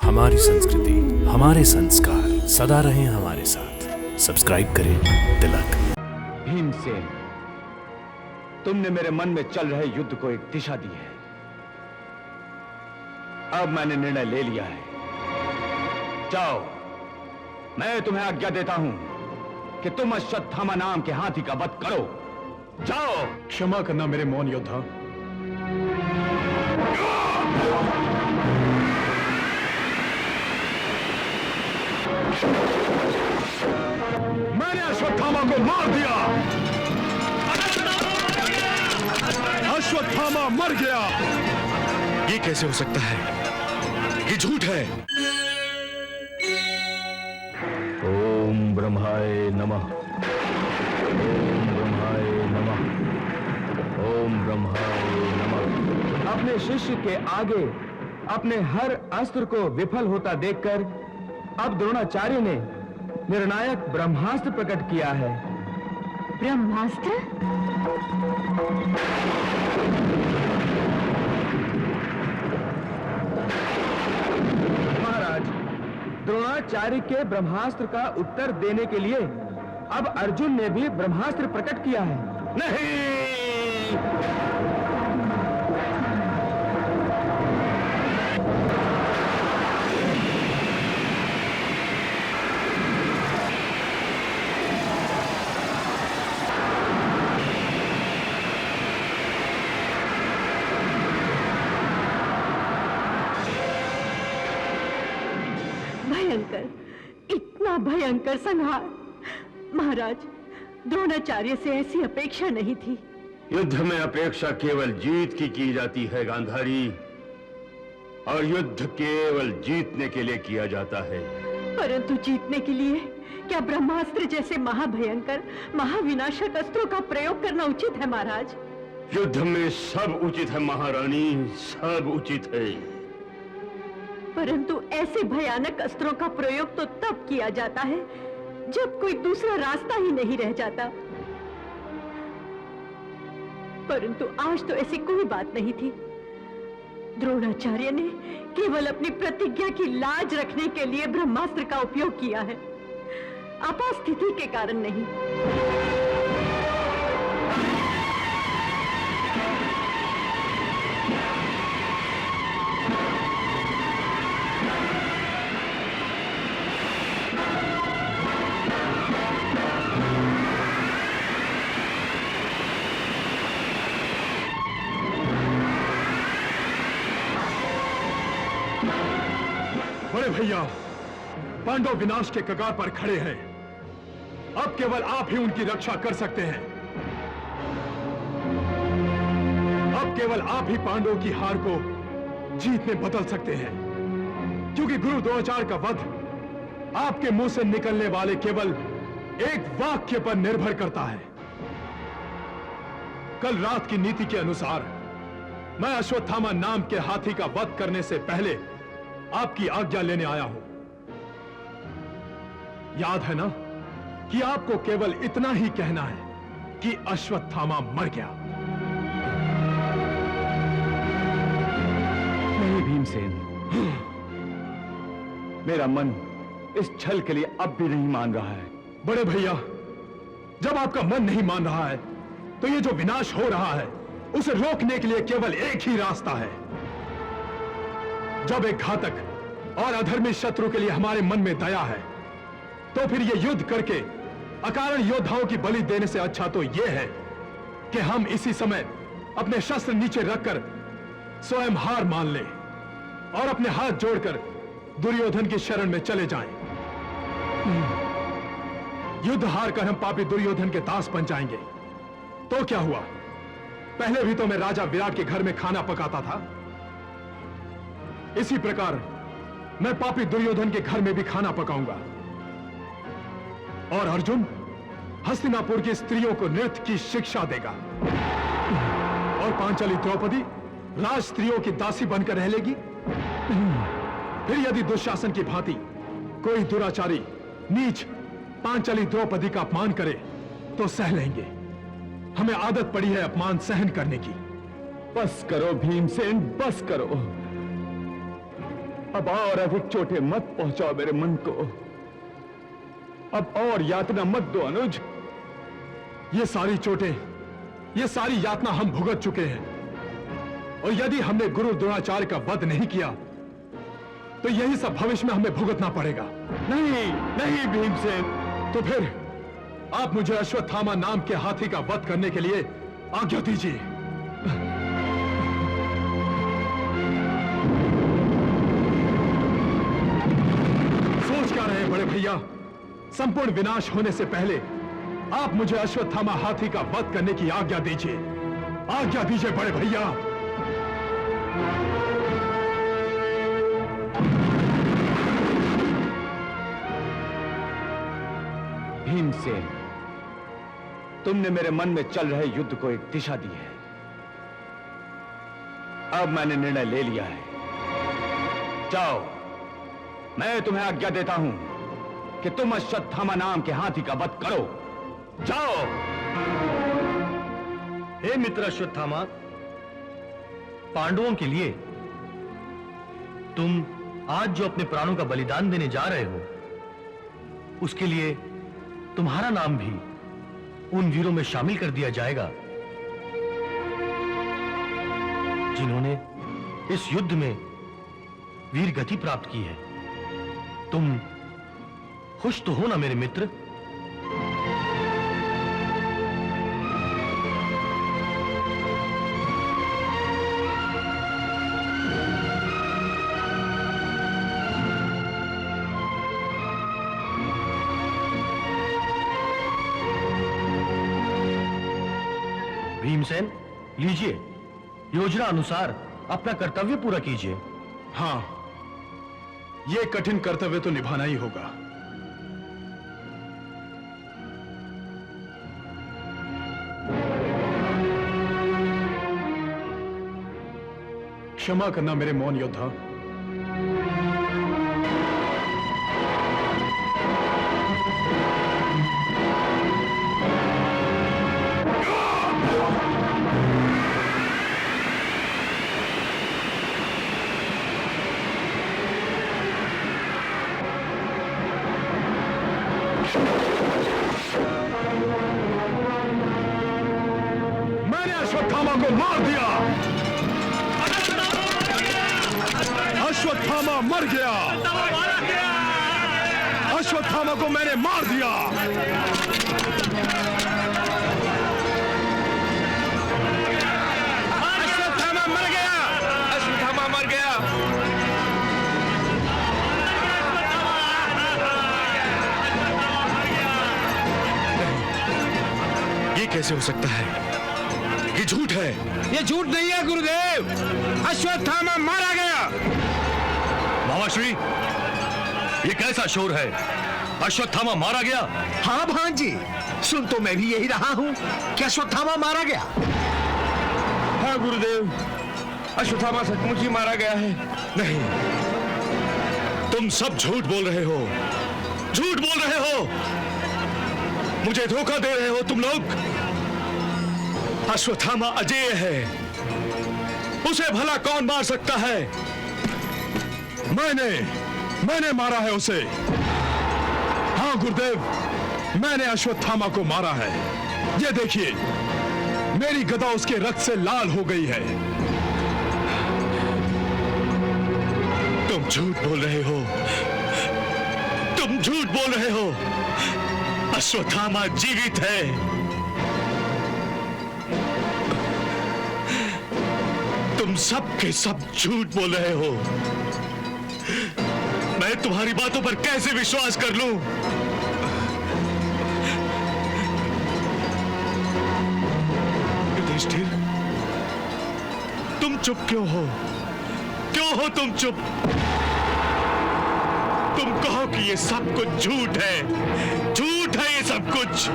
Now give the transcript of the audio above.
हमारी संस्कृति, हमारे संस्कार सदा रहें हमारे साथ। सब्सक्राइब करें तिलक। भीमसेन, तुमने मेरे मन में चल रहे युद्ध को एक दिशा दी है। अब मैंने निर्णय ले लिया है। जाओ, मैं तुम्हें आज्ञा देता हूं कि तुम अश्वत्थामा नाम के हाथी का वध करो। जाओ। क्षमा करना मेरे मौन योद्धा। मैंने अश्वत्थामा को मार दिया। अश्वत्थामा मर गया। ये कैसे हो सकता है? ये झूठ है। ओम ब्रह्माय नमः। ओम ब्रह्माय नमः। ओम ब्रह्माय नमः। अपने शिष्य के आगे अपने हर अस्त्र को विफल होता देखकर अब द्रोणाचार्य ने निर्णायक ब्रह्मास्त्र प्रकट किया है। ब्रह्मास्त्र? महाराज, द्रोणाचार्य के ब्रह्मास्त्र का उत्तर देने के लिए अब अर्जुन ने भी ब्रह्मास्त्र प्रकट किया है। नहीं! भयंकर, इतना भयंकर संहार। महाराज, द्रोणाचार्य से ऐसी अपेक्षा नहीं थी। युद्ध में अपेक्षा केवल जीत की जाती है गांधारी, और युद्ध केवल जीतने के लिए किया जाता है। परंतु जीतने के लिए क्या ब्रह्मास्त्र जैसे महाभयंकर, महाविनाशक अस्त्रों का प्रयोग करना उचित है महाराज? युद्ध में सब उचित है महारानी, सब उचित है। परंतु ऐसे भयानक अस्त्रों का प्रयोग तो तब किया जाता है जब कोई दूसरा रास्ता ही नहीं रह जाता। परंतु आज तो ऐसी कोई बात नहीं थी। द्रोणाचार्य ने केवल अपनी प्रतिज्ञा की लाज रखने के लिए ब्रह्मास्त्र का उपयोग किया है, आपातस्थिति के कारण नहीं। बड़े भैया, पांडव विनाश के कगार पर खड़े हैं। अब केवल आप ही उनकी रक्षा कर सकते हैं। अब केवल आप ही पांडवों की हार को जीत में बदल सकते हैं, क्योंकि गुरु द्रोणाचार्य का वध आपके मुंह से निकलने वाले केवल एक वाक्य पर निर्भर करता है। कल रात की नीति के अनुसार मैं अश्वत्थामा नाम के हाथी का वध करने से पहले आपकी आज्ञा लेने आया हूं। याद है ना कि आपको केवल इतना ही कहना है कि अश्वत्थामा मर गया। नहीं भीमसेन, मेरा मन इस छल के लिए अब भी नहीं मान रहा है। बड़े भैया, जब आपका मन नहीं मान रहा है तो ये जो विनाश हो रहा है उसे रोकने के लिए केवल एक ही रास्ता है। जब एक घातक और अधर्मी शत्रु के लिए हमारे मन में दया है, तो फिर ये युद्ध करके अकारण योद्धाओं की बलि देने से अच्छा तो यह है कि हम इसी समय अपने शस्त्र नीचे रखकर स्वयं हार मान लें और अपने हाथ जोड़कर दुर्योधन की शरण में चले जाएं। युद्ध हार कर हम पापी दुर्योधन के दास बन जाएंगे तो क्या हुआ? पहले भी तो मैं राजा विराट के घर में खाना पकाता था। इसी प्रकार मैं पापी दुर्योधन के घर में भी खाना पकाऊंगा। और अर्जुन हस्तिनापुर की स्त्रियों को नृत्य की शिक्षा देगा, और पांचाली द्रौपदी राज स्त्रियों की दासी बनकर रह लेगी। फिर यदि दुशासन की भांति कोई दुराचारी नीच पांचाली द्रौपदी का अपमान करे तो सह लेंगे। हमें आदत पड़ी है अपमान सहन करने की। बस करो भीमसेन, बस करो। अब और अधिक चोटें मत पहुंचाओ मेरे मन को। अब और यातना मत दो अनुज। ये सारी चोटें, ये सारी यातना हम भुगत चुके हैं, और यदि हमने गुरु द्रोणाचार्य का वध नहीं किया तो यही सब भविष्य में हमें भुगतना पड़ेगा। नहीं नहीं भीमसेन, तो फिर आप मुझे अश्वत्थामा नाम के हाथी का वध करने के लिए आज्ञा दीजिए। सोच क्या रहे बड़े भैया? संपूर्ण विनाश होने से पहले आप मुझे अश्वत्थामा हाथी का वध करने की आज्ञा दीजिए। आज्ञा दीजिए बड़े भैया। भीमसेन, तुमने मेरे मन में चल रहे युद्ध को एक दिशा दी है। अब मैंने निर्णय ले लिया है। जाओ, मैं तुम्हें आज्ञा देता हूं कि तुम अश्वत्थामा नाम के हाथी का वध करो। जाओ। हे मित्र अश्वत्थामा, पांडवों के लिए तुम आज जो अपने प्राणों का बलिदान देने जा रहे हो, उसके लिए तुम्हारा नाम भी उन वीरों में शामिल कर दिया जाएगा जिन्होंने इस युद्ध में वीर गति प्राप्त की है। तुम खुश तो हो ना मेरे मित्र? भीमसेन, लीजिए, योजना अनुसार अपना कर्तव्य पूरा कीजिए। हां, यह कठिन कर्तव्य तो निभाना ही होगा। क्षमा करना मेरे मौन योद्धा। मैंने अश्वत्थामा को मार दिया। अश्वत्थामा मर गया। अश्वत्थामा को मैंने मार दिया। अश्वत्थामा मर गया। अश्वत्थामा मर गया। ये कैसे हो सकता है? ये झूठ है। ये झूठ नहीं है गुरुदेव, अश्वत्थामा मारा गया। महाश्री, ये कैसा शोर है? अश्वत्थामा मारा गया? हाँ भांजी, सुन तो मैं भी यही रहा हूँ कि अश्वत्थामा मारा गया। हाँ गुरुदेव, अश्वत्थामा सचमुच ही मारा गया है। नहीं, तुम सब झूठ बोल रहे हो। झूठ बोल रहे हो। मुझे धोखा दे रहे हो तुम लोग। अश्वत्थामा अजेय है। उसे भला कौन मार सकता है? मैंने मारा है उसे। हाँ गुरुदेव, मैंने अश्वत्थामा को मारा है। ये देखिए, मेरी गदा उसके रक्त से लाल हो गई है। तुम झूठ बोल रहे हो। तुम झूठ बोल रहे हो। अश्वत्थामा जीवित है। तुम सब के सब झूठ बोल रहे हो। मैं तुम्हारी बातों पर कैसे विश्वास कर लूं? युधिष्ठिर, तुम चुप क्यों हो? क्यों हो तुम चुप? तुम कहो कि ये सब कुछ झूठ है। झूठ है ये सब कुछ।